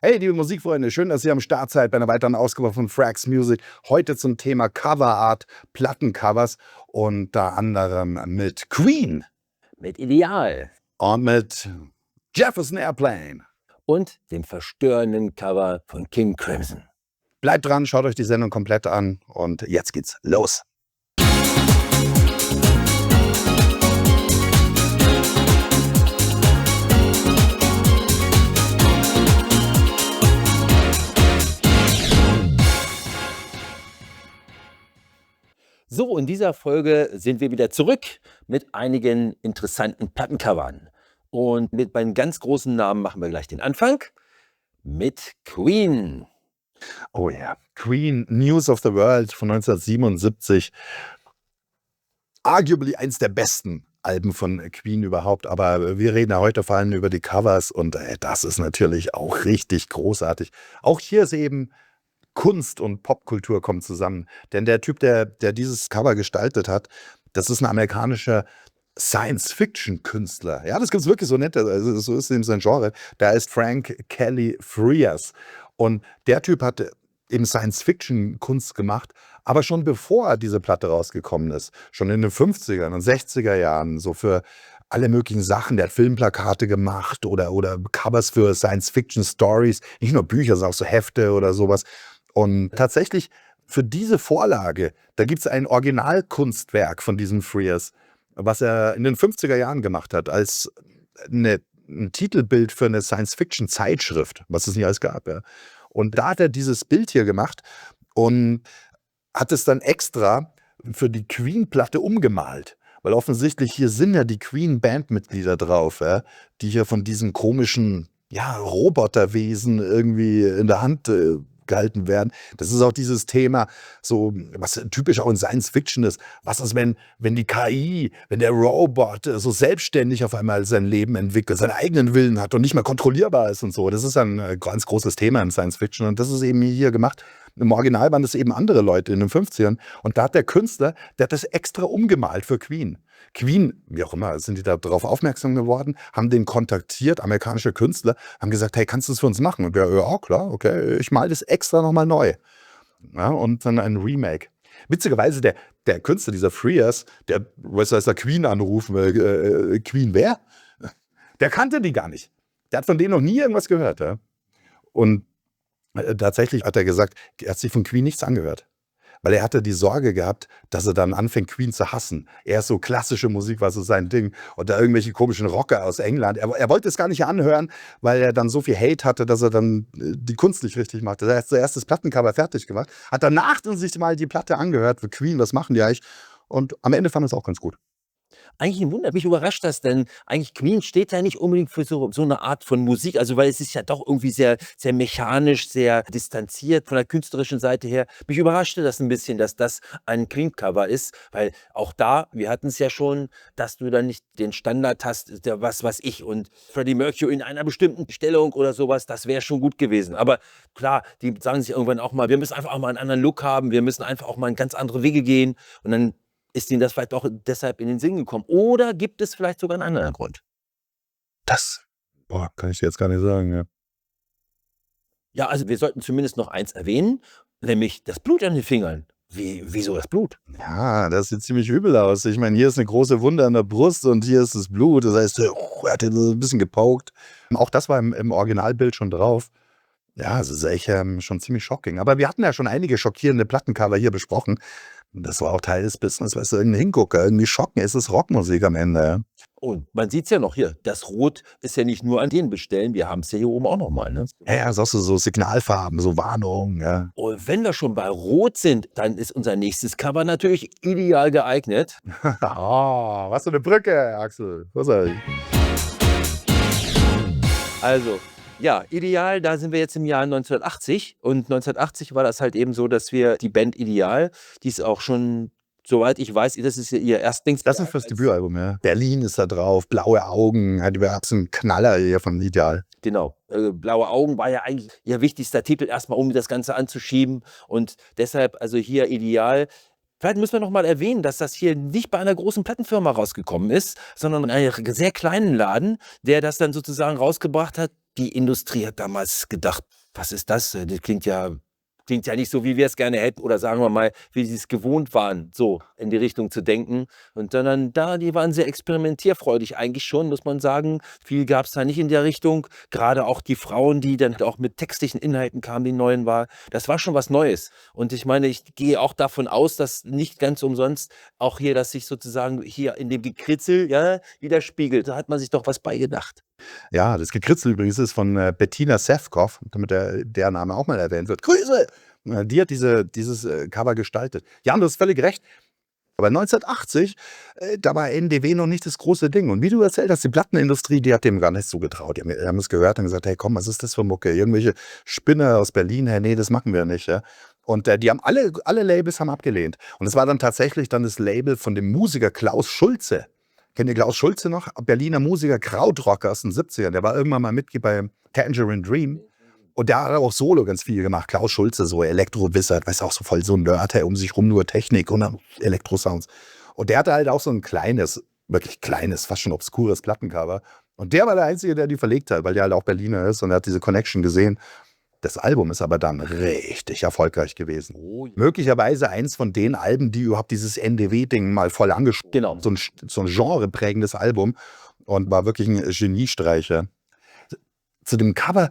Hey, liebe Musikfreunde, schön, dass ihr am Start seid bei einer weiteren Ausgabe von Frags Music. Heute zum Thema Coverart, Plattencovers, unter anderem mit Queen Mit Ideal und mit Jefferson Airplane. und dem verstörenden Cover von King Crimson. Bleibt dran, schaut euch die Sendung komplett an und jetzt geht's los. So, in dieser Folge sind wir wieder zurück mit einigen interessanten Plattencovern. Und mit meinen ganz großen Namen machen wir gleich den Anfang mit Queen. Oh ja, Queen, News of the World von 1977. Arguably eins der besten Alben von Queen überhaupt, aber wir reden ja heute vor allem über die Covers und das ist natürlich auch richtig großartig. Auch hier ist eben Kunst und Popkultur kommen zusammen, denn der Typ, der dieses Cover gestaltet hat, das ist ein amerikanischer Science-Fiction-Künstler. Ja, das gibt's wirklich, so nennt er, also so ist eben sein Genre. Da ist Frank Kelly Freas. Und der Typ hat eben Science-Fiction-Kunst gemacht, aber schon bevor diese Platte rausgekommen ist, schon in den 50er und 60er Jahren, so für alle möglichen Sachen. Der hat Filmplakate gemacht oder Covers für Science-Fiction-Stories, nicht nur Bücher, sondern auch so Hefte oder sowas. Und tatsächlich für diese Vorlage, da gibt es ein Originalkunstwerk von diesem Frears, was er in den 50er Jahren gemacht hat, als ein Titelbild für eine Science-Fiction-Zeitschrift, was es nicht alles gab. Ja. Und da hat er dieses Bild hier gemacht und hat es dann extra für die Queen-Platte umgemalt. Weil offensichtlich hier sind ja die Queen-Bandmitglieder drauf, ja, die hier von diesen komischen Roboterwesen irgendwie in der Hand gehalten werden. Das ist auch dieses Thema, so was typisch auch in Science Fiction ist. Was ist, wenn die KI, wenn der Robot so selbstständig auf einmal sein Leben entwickelt, seinen eigenen Willen hat und nicht mehr kontrollierbar ist und so. Das ist ein ganz großes Thema in Science Fiction und das ist eben hier gemacht. Im Original waren das eben andere Leute in den 50ern und da hat der Künstler, der hat das extra umgemalt für Queen. Queen, wie auch immer, sind die da darauf aufmerksam geworden, haben den kontaktiert, amerikanische Künstler, haben gesagt, hey, kannst du das für uns machen? Und der, ja, klar, okay, ich male das extra nochmal neu. Ja, und dann ein Remake. Witzigerweise, der Künstler, dieser Frears, der, was heißt da, Queen anrufen, Queen wer? Der kannte die gar nicht. Der hat von denen noch nie irgendwas gehört. Ja? Und tatsächlich hat er gesagt, er hat sich von Queen nichts angehört. Weil er hatte die Sorge gehabt, dass er dann anfängt, Queen zu hassen. Er ist so klassische Musik, war so sein Ding. Und da irgendwelche komischen Rocker aus England. Er wollte es gar nicht anhören, weil er dann so viel Hate hatte, dass er dann die Kunst nicht richtig machte. Er hat zuerst das Plattencover fertig gemacht, hat danach dann sich mal die Platte angehört für Queen, was machen die eigentlich? Und am Ende fand er es auch ganz gut. Eigentlich ein Wunder, mich überrascht das, denn eigentlich Queen steht ja nicht unbedingt für so eine Art von Musik, also weil es ist ja doch irgendwie sehr, sehr mechanisch, sehr distanziert von der künstlerischen Seite her. Mich überraschte das ein bisschen, dass das ein Queen-Cover ist, weil auch da, wir hatten es ja schon, dass du dann nicht den Standard hast, der was weiß ich, und Freddie Mercury in einer bestimmten Stellung oder sowas, das wäre schon gut gewesen. Aber klar, die sagen sich irgendwann auch mal, wir müssen einfach auch mal einen anderen Look haben, wir müssen einfach auch mal in ganz andere Wege gehen und dann ist Ihnen das vielleicht auch deshalb in den Sinn gekommen? Oder gibt es vielleicht sogar einen anderen Grund? Das, kann ich dir jetzt gar nicht sagen. Ja. Ja, also wir sollten zumindest noch eins erwähnen, nämlich das Blut an den Fingern. Wieso das Blut? Ja, das sieht ziemlich übel aus. Ich meine, hier ist eine große Wunde an der Brust und hier ist das Blut. Das heißt, er hat ihn so ein bisschen gepaukt. Auch das war im Originalbild schon drauf. Ja, es ist echt schon ziemlich shocking. Aber wir hatten ja schon einige schockierende Plattencover hier besprochen. Das war auch Teil des Business, weißt du, irgendein Hingucker, irgendwie schocken. Es ist Rockmusik am Ende. Ja. Und man sieht es ja noch hier, das Rot ist ja nicht nur an den Bestellen, wir haben es ja hier oben auch nochmal. Ne? Ja, sagst du, so Signalfarben, so Warnung. Ja. Und wenn wir schon bei Rot sind, dann ist unser nächstes Cover natürlich ideal geeignet. Oh, was für eine Brücke, Axel. Was soll ich? Also, ja, Ideal, da sind wir jetzt im Jahr 1980 und 1980 war das halt eben so, dass wir die Band Ideal, die ist auch schon, soweit ich weiß, das ist ihr Erstlingswerk. Das ist fürs Debütalbum, ja. Berlin ist da drauf, blaue Augen, hat überhaupt so einen Knaller hier von Ideal. Genau, Blaue Augen war ja eigentlich ihr wichtigster Titel erstmal, um das Ganze anzuschieben und deshalb also hier Ideal. Vielleicht müssen wir noch mal erwähnen, dass das hier nicht bei einer großen Plattenfirma rausgekommen ist, sondern in einem sehr kleinen Laden, der das dann sozusagen rausgebracht hat, die Industrie hat damals gedacht, was ist das? Das klingt ja nicht so, wie wir es gerne hätten oder sagen wir mal, wie sie es gewohnt waren, so in die Richtung zu denken. Und dann die waren sehr experimentierfreudig eigentlich schon, muss man sagen. Viel gab es da nicht in der Richtung. Gerade auch die Frauen, die dann auch mit textlichen Inhalten kamen, die neuen war. Das war schon was Neues. Und ich meine, ich gehe auch davon aus, dass nicht ganz umsonst auch hier, dass sich sozusagen hier in dem Gekritzel widerspiegelt. Da hat man sich doch was beigedacht. Ja, das Gekritzel übrigens ist von Bettina Sefcoff, damit der Name auch mal erwähnt wird. Grüße! Die hat dieses Cover gestaltet. Jan, du hast völlig recht. Aber 1980, da war NDW noch nicht das große Ding. Und wie du erzählt hast, die Plattenindustrie, die hat dem gar nicht zugetraut. Die haben es gehört und gesagt, hey komm, was ist das für Mucke? Irgendwelche Spinner aus Berlin, hey, nee, das machen wir nicht. Ja? Und die haben alle Labels haben abgelehnt. Und es war dann tatsächlich dann das Label von dem Musiker Klaus Schulze. Kennt ihr Klaus Schulze noch? Berliner Musiker, Krautrocker aus den 70ern. Der war irgendwann mal Mitglied bei Tangerine Dream. Und der hat auch solo ganz viel gemacht. Klaus Schulze, so Elektro-Wizard, weißt du, auch so voll so ein Nerd, um sich rum nur Technik und dann Elektrosounds. Und der hatte halt auch so ein kleines, wirklich kleines, fast schon obskures Plattencover. Und der war der Einzige, der die verlegt hat, weil der halt auch Berliner ist und er hat diese Connection gesehen. Das Album ist aber dann richtig erfolgreich gewesen. Oh, Möglicherweise eins von den Alben, die überhaupt dieses NDW-Ding mal voll angesprochen genau. So ein genreprägendes Album und war wirklich ein Geniestreicher. Zu dem Cover,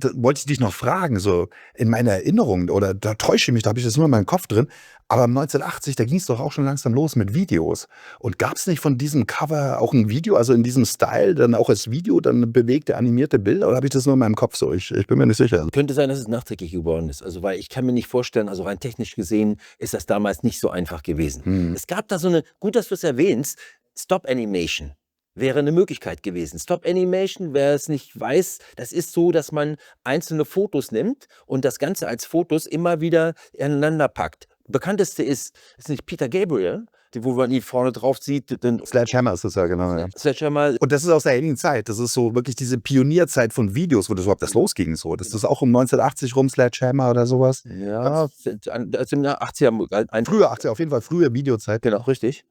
da wollte ich dich noch fragen, so in meiner Erinnerung, oder da täusche ich mich, da habe ich das nur in meinem Kopf drin, aber 1980, da ging es doch auch schon langsam los mit Videos. Und gab es nicht von diesem Cover auch ein Video, also in diesem Style, dann auch als Video, dann bewegte, animierte Bilder, oder habe ich das nur in meinem Kopf so? Ich bin mir nicht sicher. Könnte sein, dass es nachträglich geworden ist. Also, weil ich kann mir nicht vorstellen, also rein technisch gesehen ist das damals nicht so einfach gewesen. Es gab da so eine, gut, dass du es erwähnst, Stop Animation. Wäre eine Möglichkeit gewesen. Stop Animation, wer es nicht weiß, das ist so, dass man einzelne Fotos nimmt und das Ganze als Fotos immer wieder aneinander packt. Bekannteste ist nicht Peter Gabriel, wo man ihn vorne drauf sieht. Sledgehammer ist das ja, genau. Ja. Sledgehammer. Und das ist aus der ähnlichen Zeit. Das ist so wirklich diese Pionierzeit von Videos, wo das überhaupt losging. So. Das ist auch um 1980 rum, Sledgehammer oder sowas. Ja, also in den 80er. Früher 80er, auf jeden Fall frühe Videozeit. Genau, richtig.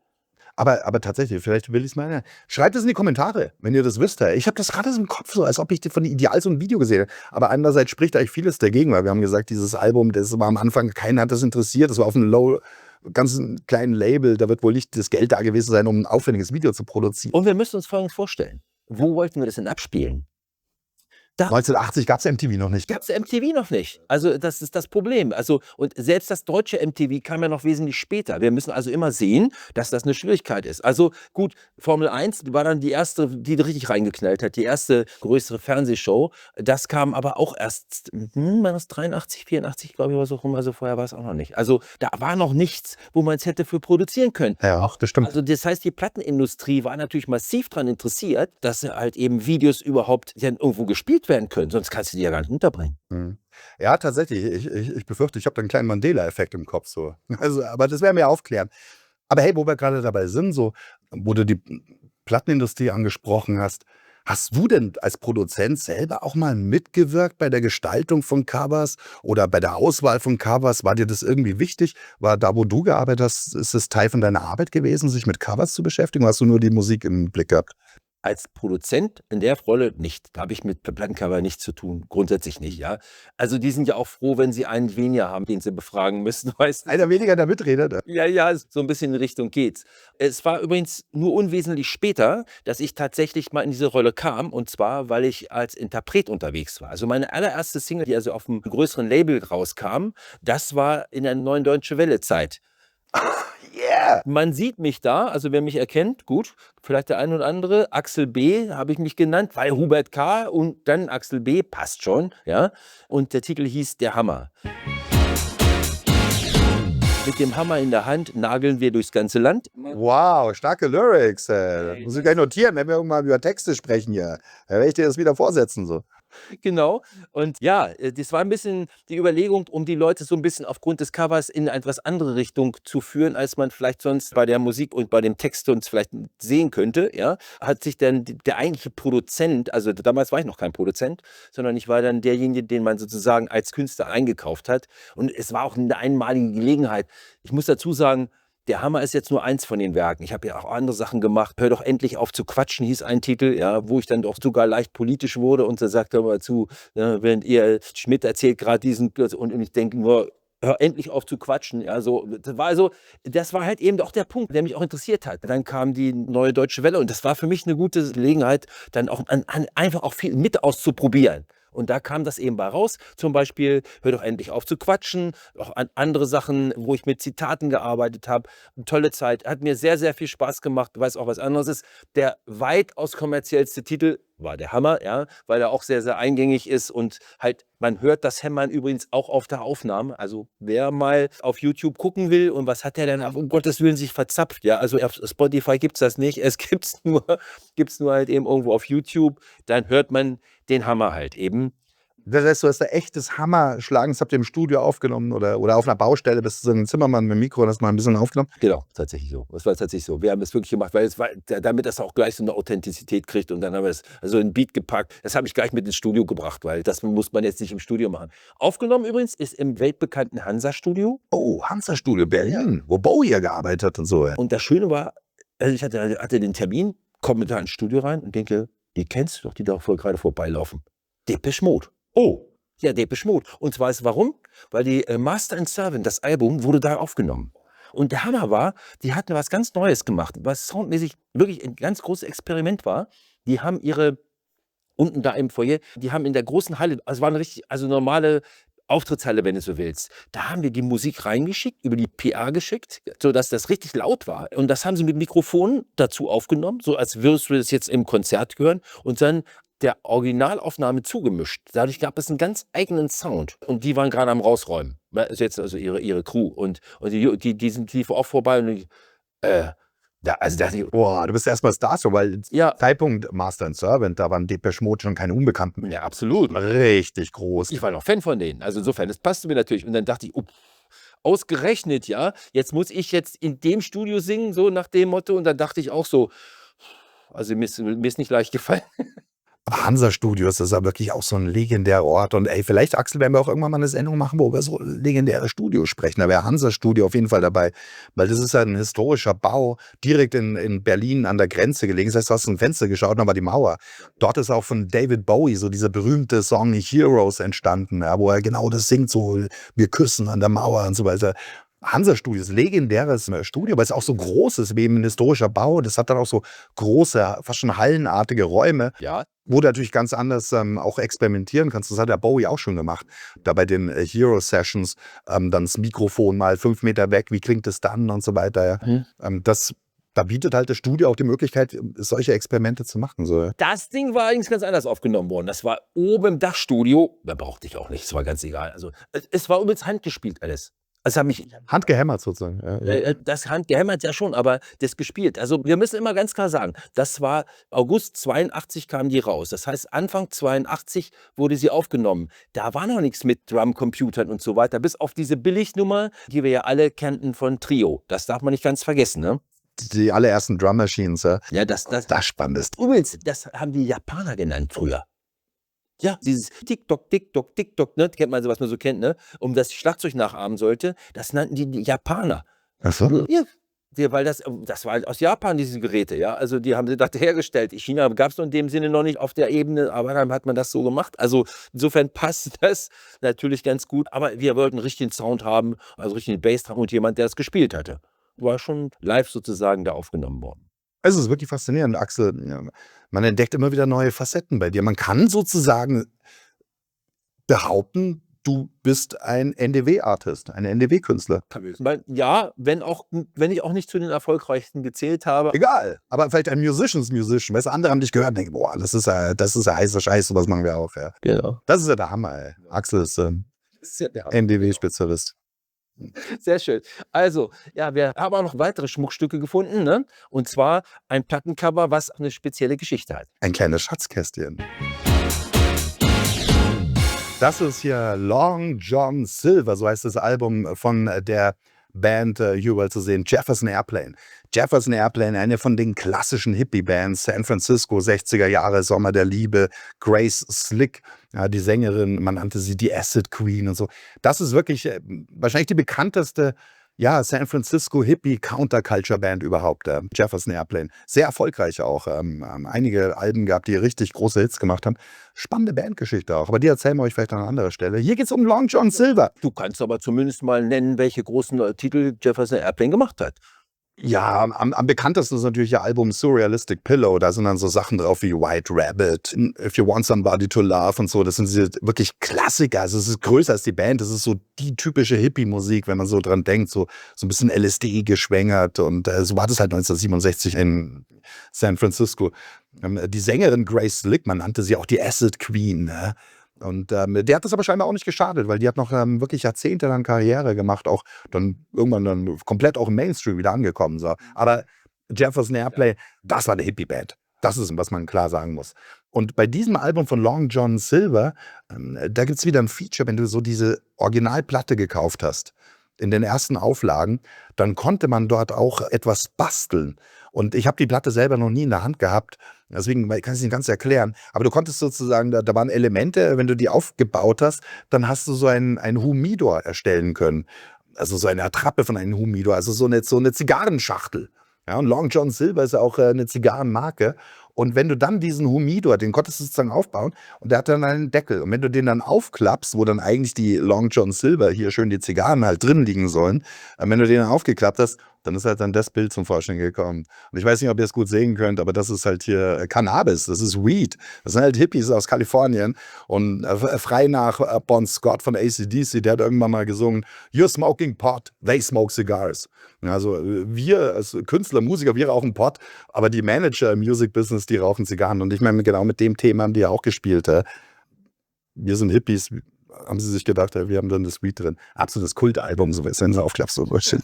Aber tatsächlich, vielleicht will ich es mal. Schreibt es in die Kommentare, wenn ihr das wisst. Ich habe das gerade so im Kopf, so als ob ich von Ideal so ein Video gesehen hätte. Aber andererseits spricht eigentlich vieles dagegen, weil wir haben gesagt, dieses Album, das war am Anfang, keiner hat das interessiert. Das war auf einem ganz kleinen Label. Da wird wohl nicht das Geld da gewesen sein, um ein aufwendiges Video zu produzieren. Und wir müssen uns Folgendes vorstellen. Wo wollten wir das denn abspielen? 1980 gab es MTV noch nicht. Gab es MTV noch nicht. Also das ist das Problem. Also, und selbst das deutsche MTV kam ja noch wesentlich später. Wir müssen also immer sehen, dass das eine Schwierigkeit ist. Also gut, Formel 1 war dann die erste, die richtig reingeknallt hat, die erste größere Fernsehshow. Das kam aber auch erst, war das 83, 84, glaube ich, oder so rum. Also vorher war es auch noch nicht. Also da war noch nichts, wo man es hätte für produzieren können. Ja, auch das stimmt. Also das heißt, die Plattenindustrie war natürlich massiv daran interessiert, dass halt eben Videos überhaupt irgendwo gespielt werden können, sonst kannst du die ja gar nicht unterbringen. Ja, tatsächlich. Ich befürchte, ich habe da einen kleinen Mandela-Effekt im Kopf. So. Also, aber das werden wir aufklären. Aber hey, wo wir gerade dabei sind, so, wo du die Plattenindustrie angesprochen hast, hast du denn als Produzent selber auch mal mitgewirkt bei der Gestaltung von Covers oder bei der Auswahl von Covers? War dir das irgendwie wichtig? War da, wo du gearbeitet hast, ist es Teil von deiner Arbeit gewesen, sich mit Covers zu beschäftigen? Oder hast du nur die Musik im Blick gehabt? Als Produzent in der Rolle nicht. Da habe ich mit Plattencover nichts zu tun. Grundsätzlich nicht, ja. Also die sind ja auch froh, wenn sie einen weniger haben, den sie befragen müssen. Weißt du? Einer weniger, der mitredet. Ja, so ein bisschen in Richtung geht's. Es war übrigens nur unwesentlich später, dass ich tatsächlich mal in diese Rolle kam. Und zwar, weil ich als Interpret unterwegs war. Also meine allererste Single, die also auf einem größeren Label rauskam, das war in der Neuen Deutsche Welle-Zeit. Yeah! Man sieht mich da, also wer mich erkennt, gut, vielleicht der eine oder andere, Axel B. habe ich mich genannt, weil Hubert K. und dann Axel B. passt schon, ja. Und der Titel hieß Der Hammer. Mit dem Hammer in der Hand nageln wir durchs ganze Land. Wow, starke Lyrics. Muss ich gleich notieren, wenn wir irgendwann über Texte sprechen hier. Dann werde ich dir das wieder vorsetzen. So. Genau. Und ja, das war ein bisschen die Überlegung, um die Leute so ein bisschen aufgrund des Covers in eine etwas andere Richtung zu führen, als man vielleicht sonst bei der Musik und bei dem Text uns vielleicht sehen könnte. Ja, hat sich dann der eigentliche Produzent, also damals war ich noch kein Produzent, sondern ich war dann derjenige, den man sozusagen als Künstler eingekauft hat. Und es war auch eine einmalige Gelegenheit. Ich muss dazu sagen, Der Hammer ist jetzt nur eins von den Werken. Ich habe ja auch andere Sachen gemacht. Hör doch endlich auf zu quatschen, hieß ein Titel, ja, wo ich dann doch sogar leicht politisch wurde und da sagt er mal zu, während ihr Schmidt erzählt gerade diesen und ich denke nur, hör endlich auf zu quatschen. Ja, so, das war halt eben auch der Punkt, der mich auch interessiert hat. Dann kam die Neue Deutsche Welle und das war für mich eine gute Gelegenheit, dann auch einfach auch viel mit auszuprobieren. Und da kam das eben bei raus. Zum Beispiel, hör doch endlich auf zu quatschen. Auch an andere Sachen, wo ich mit Zitaten gearbeitet habe. Eine tolle Zeit. Hat mir sehr, sehr viel Spaß gemacht. Du weißt auch, was anderes ist. Der weitaus kommerziellste Titel war der Hammer, ja, weil er auch sehr, sehr eingängig ist und halt, man hört das Hämmern übrigens auch auf der Aufnahme. Also wer mal auf YouTube gucken will und was hat der denn, um Gottes Willen, sich verzapft, ja, also auf Spotify gibt es das nicht, es gibt's nur halt eben irgendwo auf YouTube, dann hört man den Hammer halt eben. Das heißt, du hast da echtes Hammerschlagen, das habt ihr im Studio aufgenommen oder auf einer Baustelle, bist du so ein Zimmermann mit dem Mikro und hast mal ein bisschen aufgenommen? Genau, tatsächlich so. Das war tatsächlich so. Wir haben es wirklich gemacht, weil es war, damit das auch gleich so eine Authentizität kriegt und dann haben wir es also ein Beat gepackt. Das habe ich gleich mit ins Studio gebracht, weil das muss man jetzt nicht im Studio machen. Aufgenommen übrigens ist im weltbekannten Hansa-Studio. Oh, Hansa-Studio Berlin, wo Bowie ja gearbeitet hat und so. Ja. Und das Schöne war, also ich hatte den Termin, komme da ins Studio rein und denke, die kennst du doch, die da gerade vorbeilaufen. Depeche Mode. Oh, ja, Depeche Mode. Und zwar ist warum? Weil die Master and Servant, das Album, wurde da aufgenommen. Und der Hammer war, die hatten was ganz Neues gemacht, was soundmäßig wirklich ein ganz großes Experiment war. Die haben unten da im Foyer, die haben in der großen Halle, also war eine richtig, also normale Auftrittshalle, wenn du so willst. Da haben wir die Musik reingeschickt, über die PA geschickt, sodass das richtig laut war. Und das haben sie mit Mikrofonen dazu aufgenommen, so als würdest du das jetzt im Konzert hören. Und dann der Originalaufnahme zugemischt. Dadurch gab es einen ganz eigenen Sound. Und die waren gerade am Rausräumen. Also jetzt also ihre Crew. Und die sind auch vorbei. Und Also dachte ich, boah, du bist erstmal Starstruck, weil ja, Zeitpunkt Master and Servant, da waren Depeche Mode schon keine Unbekannten. ja, absolut. Richtig groß. Ich war noch Fan von denen. Also insofern, das passte mir natürlich. Und dann dachte ich, ausgerechnet, ja, jetzt muss ich jetzt in dem Studio singen, so nach dem Motto. Und dann dachte ich auch so, also mir ist nicht leicht gefallen. Aber Hansa-Studios, das ist ja wirklich auch so ein legendärer Ort. Und ey, vielleicht, Axel, werden wir auch irgendwann mal eine Sendung machen, wo wir so legendäre Studios sprechen. Da wäre Hansa-Studio auf jeden Fall dabei. Weil das ist ja ein historischer Bau, direkt in Berlin an der Grenze gelegen. Das heißt, du hast ein Fenster geschaut und da war die Mauer. Dort ist auch von David Bowie so dieser berühmte Song Heroes entstanden, ja, wo er genau das singt, so wir küssen an der Mauer und so weiter. Hansa-Studios, legendäres Studio, weil es auch so groß ist, wie eben ein historischer Bau. Das hat dann auch so große, fast schon hallenartige Räume. Ja. Wo du natürlich ganz anders auch experimentieren kannst. Das hat der Bowie auch schon gemacht. Da bei den Hero-Sessions dann das Mikrofon mal 5 Meter weg, wie klingt es dann und so weiter. Ja. Da bietet halt das Studio auch die Möglichkeit, solche Experimente zu machen. So, ja. Das Ding war allerdings ganz anders aufgenommen worden. Das war oben im Dachstudio. Da brauchte ich auch nicht, es war ganz egal. Also es war übrigens handgespielt alles. Also hat mich handgehämmert sozusagen. Ja. Das handgehämmert ja schon, aber das gespielt. Also wir müssen immer ganz klar sagen, das war August 82 kam die raus. Das heißt, Anfang 82 wurde sie aufgenommen. Da war noch nichts mit Drumcomputern und so weiter, bis auf diese Billignummer, die wir ja alle kannten von Trio. Das darf man nicht ganz vergessen, ne? Die allerersten Drum Machines, ja. Ja, das spannend ist. Übrigens, das haben die Japaner genannt früher. Ja, dieses Tick-Tock, Tick-Tock, Tick-Tock, ne, kennt man so, was man so kennt, ne, das Schlagzeug nachahmen sollte, das nannten die Japaner. Ach so? Ja, weil das war halt aus Japan, diese Geräte, ja, also die haben sie da hergestellt. In China gab es in dem Sinne noch nicht auf der Ebene, aber dann hat man das so gemacht. Also insofern passt das natürlich ganz gut, aber wir wollten richtigen Sound haben, also richtigen Bass haben und jemand, der das gespielt hatte. War schon live sozusagen da aufgenommen worden. Es ist wirklich faszinierend, Axel. Ja, man entdeckt immer wieder neue Facetten bei dir. Man kann sozusagen behaupten, du bist ein NDW-Artist, ein NDW-Künstler. Ja, wenn ich auch nicht zu den erfolgreichsten gezählt habe. Egal, aber vielleicht ein Musician. Weißt du, andere haben dich gehört und denken, boah, das ist ja heißer Scheiß, sowas machen wir auch. Ja. Genau. Das ist ja der Hammer, ey. Axel ist NDW-Spezialist. Sehr schön. Also, ja, wir haben auch noch weitere Schmuckstücke gefunden, ne? Und zwar ein Plattencover, was eine spezielle Geschichte hat. Ein kleines Schatzkästchen. Das ist hier Long John Silver, so heißt das Album von der Band hier überall zu sehen, Jefferson Airplane. Jefferson Airplane, eine von den klassischen Hippie-Bands, San Francisco, 60er Jahre, Sommer der Liebe, Grace Slick, ja, die Sängerin, man nannte sie die Acid Queen und so. Das ist wirklich wahrscheinlich die bekannteste Ja, San Francisco Hippie Counterculture Band überhaupt, Jefferson Airplane. Sehr erfolgreich auch. Einige Alben gehabt, die richtig große Hits gemacht haben. Spannende Bandgeschichte auch, aber die erzählen wir euch vielleicht an anderer Stelle. Hier geht's um Long John Silver. Du kannst aber zumindest mal nennen, welche großen Titel Jefferson Airplane gemacht hat. Ja, am bekanntesten ist natürlich ihr Album Surrealistic Pillow. Da sind dann so Sachen drauf wie White Rabbit, If You Want Somebody to Love und so. Das sind diese wirklich Klassiker. Also es ist größer als die Band. Das ist so die typische Hippie-Musik, wenn man so dran denkt. So ein bisschen LSD geschwängert. Und so war das halt 1967 in San Francisco. Die Sängerin Grace Slick, man nannte sie auch die Acid Queen, ne? Und der hat das aber scheinbar auch nicht geschadet, weil die hat noch wirklich jahrzehntelang Karriere gemacht, auch dann irgendwann dann komplett auch im Mainstream wieder angekommen. So. Aber Jefferson Airplane, das war eine Hippie-Band. Das ist, was man klar sagen muss. Und bei diesem Album von Long John Silver, da gibt es wieder ein Feature, wenn du so diese Originalplatte gekauft hast, in den ersten Auflagen, dann konnte man dort auch etwas basteln. Und ich habe die Platte selber noch nie in der Hand gehabt, deswegen kann ich es nicht ganz erklären. Aber du konntest sozusagen, da waren Elemente, wenn du die aufgebaut hast, dann hast du so ein Humidor erstellen können. Also so eine Attrappe von einem Humidor, also so eine Zigarrenschachtel. Ja, und Long John Silver ist ja auch eine Zigarrenmarke. Und wenn du dann diesen Humidor, den konntest du sozusagen aufbauen und der hat dann einen Deckel. Und wenn du den dann aufklappst, wo dann eigentlich die Long John Silver, hier schön die Zigarren halt drin liegen sollen, wenn du den dann aufgeklappt hast, dann ist halt dann das Bild zum Vorschein gekommen. Und ich weiß nicht, ob ihr es gut sehen könnt, aber das ist halt hier Cannabis, das ist Weed. Das sind halt Hippies aus Kalifornien. Und frei nach Bon Scott von AC/DC, der hat irgendwann mal gesungen, "You're smoking pot, they smoke cigars." Also wir als Künstler, Musiker, wir rauchen Pot, aber die Manager im Music-Business, die rauchen Zigarren. Und ich meine, genau mit dem Thema haben die ja auch gespielt. Wir sind Hippies, haben sie sich gedacht, wir haben dann das Weed drin. Absolutes Kultalbum, so wenn sie aufklappst, so Bullshit.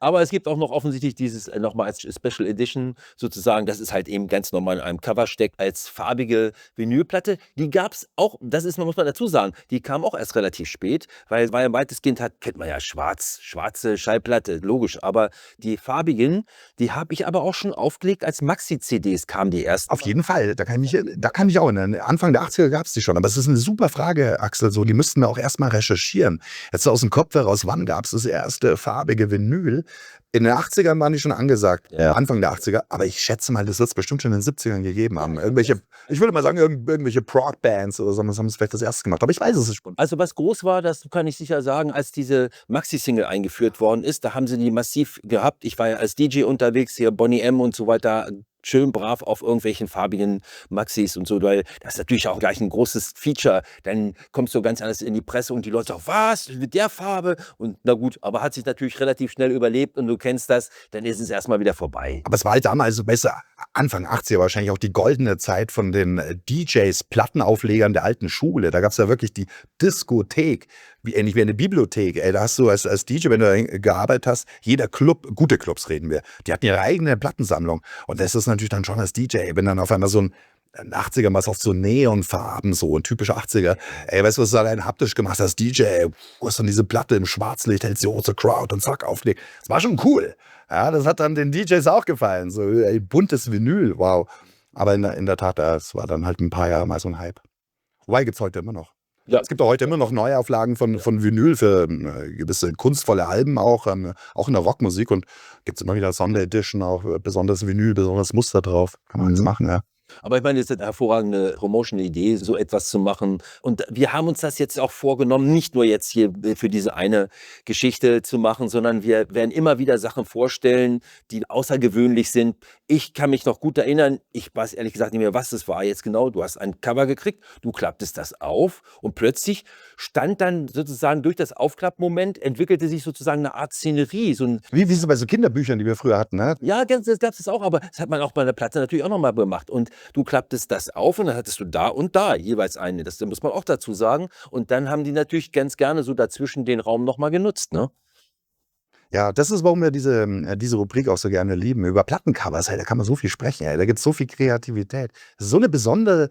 Aber es gibt auch noch offensichtlich dieses nochmal als Special Edition sozusagen, das ist halt eben ganz normal in einem Cover steckt, als farbige Vinylplatte. Die gab es auch, muss man dazu sagen, die kam auch erst relativ spät, weil weitestgehend kennt man ja schwarze Schallplatte, logisch. Aber die farbigen, die habe ich aber auch schon aufgelegt, als Maxi-CDs kamen die erst. Auf jeden Fall, da kann ich mich auch erinnern. Anfang der 80er gab es die schon, aber es ist eine super Frage, Axel, so, die müssten wir auch erstmal recherchieren. Jetzt aus dem Kopf heraus, wann gab es das erste farbige Vinyl? In den 80ern waren die schon angesagt, Ja. Anfang der 80er, aber ich schätze mal, das wird es bestimmt schon in den 70ern gegeben haben. Ich würde mal sagen, irgendwelche Prog-Bands oder so haben es vielleicht das erste gemacht, aber ich weiß es nicht. Also was groß war, das kann ich sicher sagen, als diese Maxi-Single eingeführt worden ist, da haben sie die massiv gehabt. Ich war ja als DJ unterwegs, hier Boney M und so weiter, schön brav auf irgendwelchen farbigen Maxis und so, weil das ist natürlich auch gleich ein großes Feature. Dann kommst du ganz anders in die Presse und die Leute sagen, was, mit der Farbe? Und na gut, aber hat sich natürlich relativ schnell überlebt und du kennst das, dann ist es erstmal wieder vorbei. Aber es war halt damals so besser, Anfang 80er wahrscheinlich auch die goldene Zeit von den DJs, Plattenauflegern der alten Schule. Da gab es ja wirklich die Diskothek, ähnlich wie eine Bibliothek. Da hast du als DJ, wenn du da gearbeitet hast, jeder Club, gute Clubs reden wir, die hatten ihre eigene Plattensammlung. Und das ist natürlich dann schon als DJ, wenn dann auf einmal so ein 80er mal auf so Neonfarben, so ein typischer 80er. Weißt du, was du allein haptisch gemacht hast als DJ? Du hast dann diese Platte im Schwarzlicht, hältst die zur Crowd und zack, auflegt. Das war schon cool. Ja, das hat dann den DJs auch gefallen. So buntes Vinyl, wow. Aber in der Tat, es war dann halt ein paar Jahre mal so ein Hype. Wobei gibt es heute immer noch. Ja. Es gibt auch heute immer noch Neuauflagen von Vinyl für gewisse kunstvolle Alben, auch in der Rockmusik. Und gibt es immer wieder Sonderedition, auch besonderes Vinyl, besonderes Muster drauf. Kann man jetzt machen, ja. Aber ich meine, das ist eine hervorragende Promotion-Idee, so etwas zu machen. Und wir haben uns das jetzt auch vorgenommen, nicht nur jetzt hier für diese eine Geschichte zu machen, sondern wir werden immer wieder Sachen vorstellen, die außergewöhnlich sind. Ich kann mich noch gut erinnern, ich weiß ehrlich gesagt nicht mehr, was das war jetzt genau. Du hast ein Cover gekriegt, du klapptest das auf und plötzlich stand dann sozusagen durch das Aufklappmoment, entwickelte sich sozusagen eine Art Szenerie. Wie so bei so Kinderbüchern, die wir früher hatten, ne? Ja, das gab es auch, aber das hat man auch bei der Platte natürlich auch nochmal gemacht. Und du klapptest das auf und dann hattest du da und da jeweils eine. Das muss man auch dazu sagen. Und dann haben die natürlich ganz gerne so dazwischen den Raum nochmal genutzt, ne? Ja, das ist, warum wir diese Rubrik auch so gerne lieben. Über Plattencovers, da kann man so viel sprechen, da gibt es so viel Kreativität. Das ist so eine besondere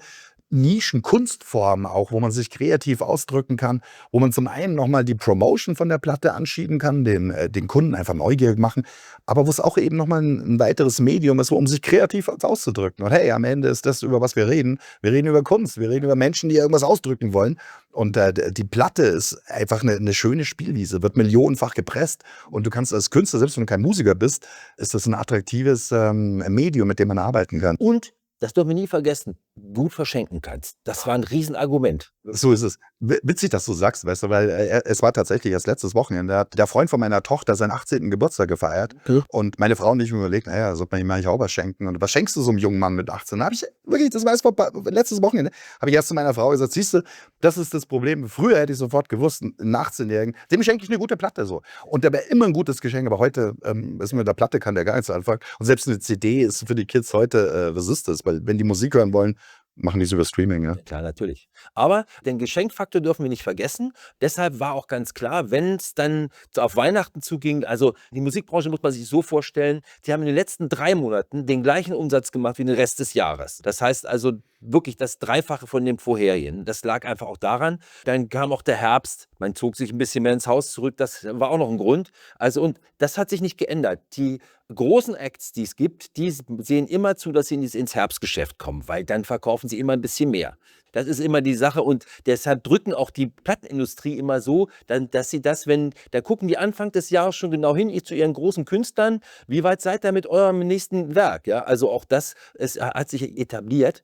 Nischenkunstform auch, wo man sich kreativ ausdrücken kann, wo man zum einen noch mal die Promotion von der Platte anschieben kann, den Kunden einfach neugierig machen, aber wo es auch eben noch mal 'n weiteres Medium ist, um sich kreativ auszudrücken. Und hey, am Ende ist das, über was wir reden. Wir reden über Kunst, wir reden über Menschen, die irgendwas ausdrücken wollen. Und, die Platte ist einfach eine schöne Spielwiese, wird millionenfach gepresst und du kannst als Künstler, selbst wenn du kein Musiker bist, ist das ein attraktives, Medium, mit dem man arbeiten kann. Und, das dürfen wir nie vergessen, gut verschenken kannst. Das war ein Riesenargument. So ist es. Witzig, dass du sagst, weißt du, weil es war tatsächlich erst letztes Wochenende, da hat der Freund von meiner Tochter seinen 18. Geburtstag gefeiert Okay. und meine Frau und ich haben überlegt, naja, sollte man ihm eigentlich auch was schenken und was schenkst du so einem jungen Mann mit 18? Da habe ich wirklich, das war erst letztes Wochenende, habe ich erst zu meiner Frau gesagt, siehst du, das ist das Problem. Früher hätte ich sofort gewusst, einen 18-Jährigen, dem schenke ich eine gute Platte so. Und der wäre immer ein gutes Geschenk, aber heute ist mit der Platte kann der gar nichts anfangen. Und selbst eine CD ist für die Kids heute, was ist das? Weil wenn die Musik hören wollen, machen die es über Streaming, ja. Ja, klar, natürlich. Aber den Geschenkfaktor dürfen wir nicht vergessen. Deshalb war auch ganz klar, wenn es dann auf Weihnachten zuging, also die Musikbranche muss man sich so vorstellen, die haben in den letzten 3 Monaten den gleichen Umsatz gemacht wie den Rest des Jahres. Das heißt also wirklich das Dreifache von dem vorherigen. Das lag einfach auch daran. Dann kam auch der Herbst. Man zog sich ein bisschen mehr ins Haus zurück. Das war auch noch ein Grund. Also und das hat sich nicht geändert. Die großen Acts, die es gibt, die sehen immer zu, dass sie ins Herbstgeschäft kommen, weil dann verkaufen sie immer ein bisschen mehr. Das ist immer die Sache und deshalb drücken auch die Plattenindustrie immer so, dass sie das, da gucken die Anfang des Jahres schon genau hin zu ihren großen Künstlern, wie weit seid ihr mit eurem nächsten Werk? Ja, also auch das hat sich etabliert.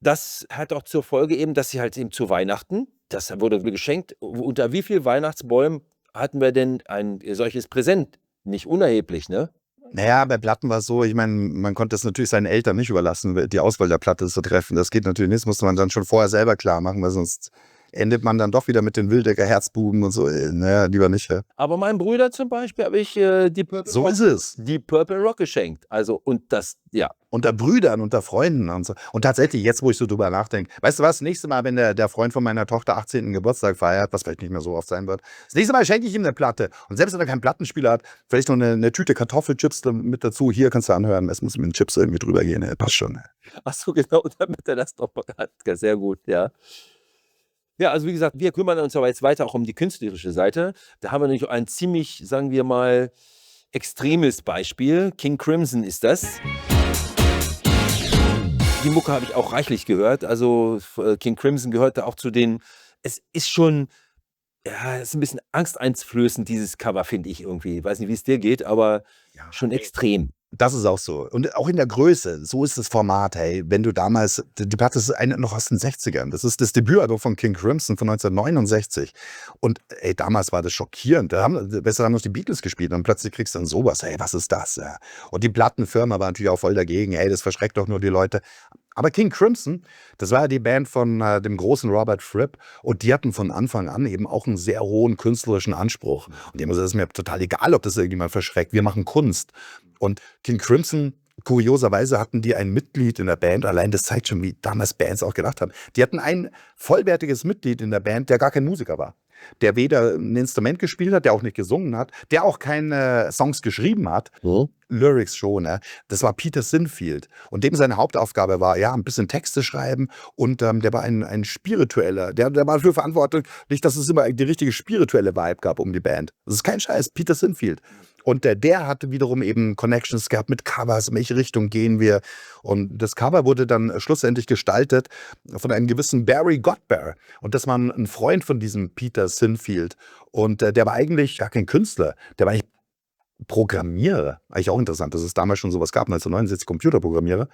Das hat auch zur Folge eben, dass sie halt eben zu Weihnachten, das wurde geschenkt, unter wie viel Weihnachtsbäumen hatten wir denn ein solches Präsent? Nicht unerheblich, ne? Naja, bei Platten war es so, ich meine, man konnte es natürlich seinen Eltern nicht überlassen, die Auswahl der Platte zu treffen. Das geht natürlich nicht, das musste man dann schon vorher selber klar machen, weil sonst endet man dann doch wieder mit den Wildecker Herzbuben und so. Naja, lieber nicht. Ja. Aber meinem Bruder zum Beispiel habe ich So ist es. die Purple Rock geschenkt. Also, und das, ja. Unter Brüdern, unter Freunden und so. Und tatsächlich, jetzt, wo ich so drüber nachdenke, weißt du was, nächstes Mal, wenn der Freund von meiner Tochter 18. Geburtstag feiert, was vielleicht nicht mehr so oft sein wird, das nächste Mal schenke ich ihm eine Platte. Und selbst wenn er keinen Plattenspieler hat, vielleicht noch eine Tüte Kartoffelchips mit dazu. Hier kannst du anhören, es muss mit den Chips irgendwie drüber gehen. Passt schon. Ach so, genau, damit er das doch hat. Sehr gut, ja. Ja, also wie gesagt, wir kümmern uns aber jetzt weiter auch um die künstlerische Seite. Da haben wir nämlich ein ziemlich, sagen wir mal, extremes Beispiel. King Crimson ist das. Die Mucke habe ich auch reichlich gehört. Also King Crimson gehörte auch zu den. Es ist schon, ja, es ist ein bisschen angsteinflößend, dieses Cover, finde ich irgendwie. Ich weiß nicht, wie es dir geht, aber Ja. schon extrem. Das ist auch so. Und auch in der Größe. So ist das Format, hey. Wenn du damals, die Platte ist noch aus den 60ern. Das ist das Debütalbum von King Crimson von 1969. Und ey, damals war das schockierend. Besser haben noch die Beatles gespielt und plötzlich kriegst du dann sowas. Hey, was ist das? Ja. Und die Plattenfirma war natürlich auch voll dagegen. Hey, das verschreckt doch nur die Leute. Aber King Crimson, das war ja die Band von dem großen Robert Fripp und die hatten von Anfang an eben auch einen sehr hohen künstlerischen Anspruch. Und die haben gesagt, es ist mir total egal, ob das irgendjemand verschreckt. Wir machen Kunst. Und King Crimson, kurioserweise hatten die ein Mitglied in der Band, allein das zeigt schon, wie damals Bands auch gedacht haben. Die hatten ein vollwertiges Mitglied in der Band, der gar kein Musiker war. Der weder ein Instrument gespielt hat, der auch nicht gesungen hat, der auch keine Songs geschrieben hat. Lyrics schon, ne? Das war Peter Sinfield. Und dem seine Hauptaufgabe war, ja, ein bisschen Texte schreiben. Und der war ein spiritueller, der war dafür verantwortlich, dass es immer die richtige spirituelle Vibe gab um die Band. Das ist kein Scheiß, Peter Sinfield. Und der hatte wiederum eben Connections gehabt mit Covers, in welche Richtung gehen wir. Und das Cover wurde dann schlussendlich gestaltet von einem gewissen Barry Gottbehr. Und das war ein Freund von diesem Peter Sinfield. Und der war eigentlich gar kein Künstler, der war eigentlich Programmierer. Eigentlich auch interessant, dass es damals schon sowas gab, 1969 Computerprogrammierer.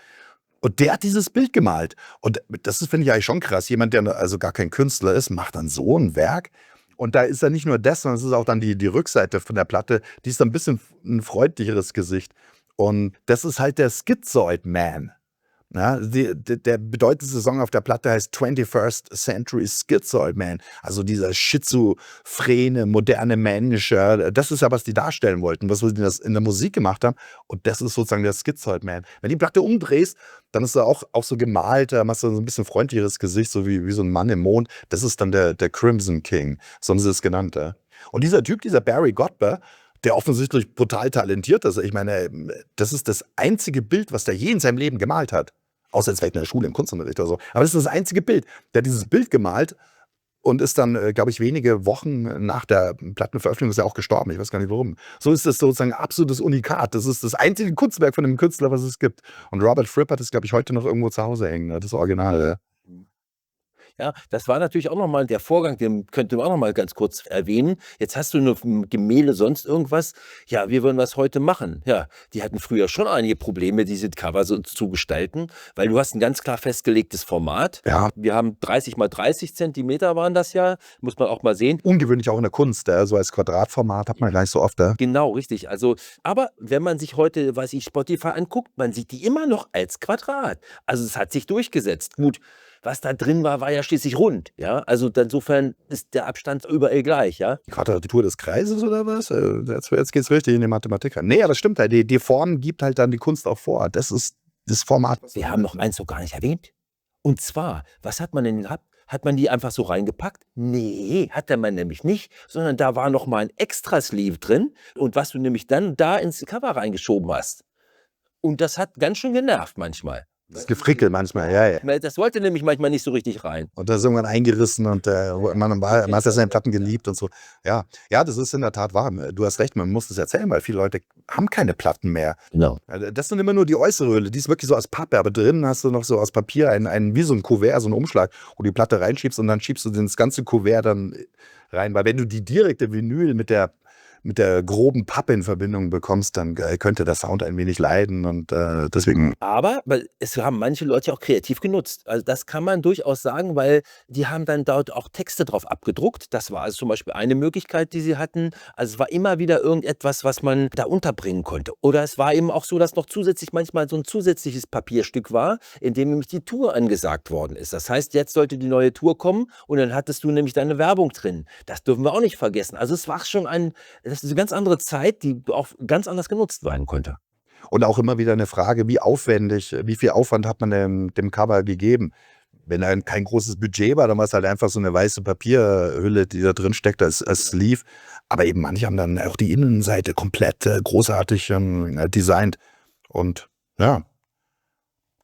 Und der hat dieses Bild gemalt. Und das finde ich eigentlich schon krass. Jemand, der also gar kein Künstler ist, macht dann so ein Werk. Und da ist dann nicht nur das, sondern es ist auch dann die Rückseite von der Platte, die ist dann ein bisschen ein freundlicheres Gesicht. Und das ist halt der Schizoid Man. Ja, der bedeutendste Song auf der Platte heißt 21st Century Schizoid Man. Also dieser schizophrene, moderne Mensch. Ja, das ist ja, was die darstellen wollten, was sie in der Musik gemacht haben. Und das ist sozusagen der Schizoid Man. Wenn du die Platte umdrehst, dann ist er auch so gemalt, da machst du so ein bisschen freundlicheres Gesicht, so wie so ein Mann im Mond. Das ist dann der Crimson King, so haben sie es genannt. Ja. Und dieser Typ, dieser Barry Gottbehr, der offensichtlich brutal talentiert ist. Ich meine, das ist das einzige Bild, was der je in seinem Leben gemalt hat. Außer jetzt vielleicht in der Schule, im Kunstunterricht oder so. Aber das ist das einzige Bild. Der hat dieses Bild gemalt und ist dann, glaube ich, wenige Wochen nach der Plattenveröffentlichung ist er auch gestorben. Ich weiß gar nicht warum. So ist das sozusagen ein absolutes Unikat. Das ist das einzige Kunstwerk von einem Künstler, was es gibt. Und Robert Fripp hat es, glaube ich, heute noch irgendwo zu Hause hängen, ne? Das Original. Ja. Ja, das war natürlich auch nochmal der Vorgang, den könnte man auch nochmal ganz kurz erwähnen. Jetzt hast du ein Gemälde, sonst irgendwas. Ja, wie würden wir es heute machen? Ja, die hatten früher schon einige Probleme, diese Cover so zu gestalten, weil du hast ein ganz klar festgelegtes Format. Ja. Wir haben 30 mal 30 Zentimeter waren das ja, muss man auch mal sehen. Ungewöhnlich auch in der Kunst, so als Quadratformat hat man gar nicht so oft. Genau, richtig. Also, aber wenn man sich heute, weiß ich, Spotify anguckt, man sieht die immer noch als Quadrat. Also es hat sich durchgesetzt. Gut, was da drin war, war ja schließlich rund. Ja, also insofern ist der Abstand überall gleich. Ja, Die Quadratur des Kreises oder was? Jetzt geht es richtig in die Mathematik rein. Nee, aber das stimmt halt. Die Form gibt halt dann die Kunst auch vor. Das ist das Format. wir haben noch eins noch gar nicht erwähnt. Und zwar, was hat man denn gehabt? Hat man die einfach so reingepackt? Nee, hatte man nämlich nicht, sondern da war noch mal ein Extra-Sleeve drin und was du nämlich dann da ins Cover reingeschoben hast. Und das hat ganz schön genervt manchmal. Das Gefrickel manchmal, ja. Das wollte nämlich manchmal nicht so richtig rein. Und das ist irgendwann eingerissen und man hat ja seine Platten geliebt und so. Ja, das ist in der Tat wahr. Du hast recht, man muss das erzählen, weil viele Leute haben keine Platten mehr. Genau. Das sind immer nur die äußere Hülle, die ist wirklich so aus Pappe, aber drinnen hast du noch so aus Papier wie so ein Kuvert, so einen Umschlag, wo du die Platte reinschiebst und dann schiebst du das ganze Kuvert dann rein. Weil wenn du die direkte Vinyl mit der groben Pappe in Verbindung bekommst, dann könnte der Sound ein wenig leiden und deswegen. Aber es haben manche Leute auch kreativ genutzt. Also das kann man durchaus sagen, weil die haben dann dort auch Texte drauf abgedruckt. Das war also zum Beispiel eine Möglichkeit, die sie hatten. Also es war immer wieder irgendetwas, was man da unterbringen konnte. Oder es war eben auch so, dass noch zusätzlich manchmal so ein zusätzliches Papierstück war, in dem nämlich die Tour angesagt worden ist. Das heißt, jetzt sollte die neue Tour kommen und dann hattest du nämlich deine Werbung drin. Das dürfen wir auch nicht vergessen. Also es war schon das ist eine ganz andere Zeit, die auch ganz anders genutzt werden konnte. Und auch immer wieder eine Frage, wie viel Aufwand hat man dem Cover gegeben? Wenn da kein großes Budget war, dann war es halt einfach so eine weiße Papierhülle, die da drin steckt als Sleeve. Aber eben manche haben dann auch die Innenseite komplett großartig designt. Und ja,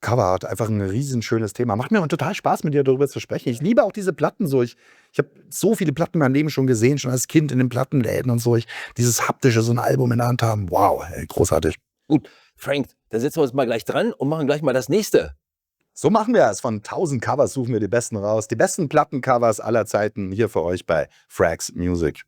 Cover hat einfach ein riesenschönes Thema. Macht mir total Spaß, mit dir darüber zu sprechen. Ich liebe auch diese Platten so. Ich habe so viele Platten in meinem Leben schon gesehen, schon als Kind in den Plattenläden und so. Dieses haptische, so ein Album in der Hand haben. Wow, ey, großartig. Gut, Frank, dann setzen wir uns mal gleich dran und machen gleich mal das nächste. So machen wir es. Von 1000 Covers suchen wir die besten raus. Die besten Plattencovers aller Zeiten hier für euch bei Frags Music.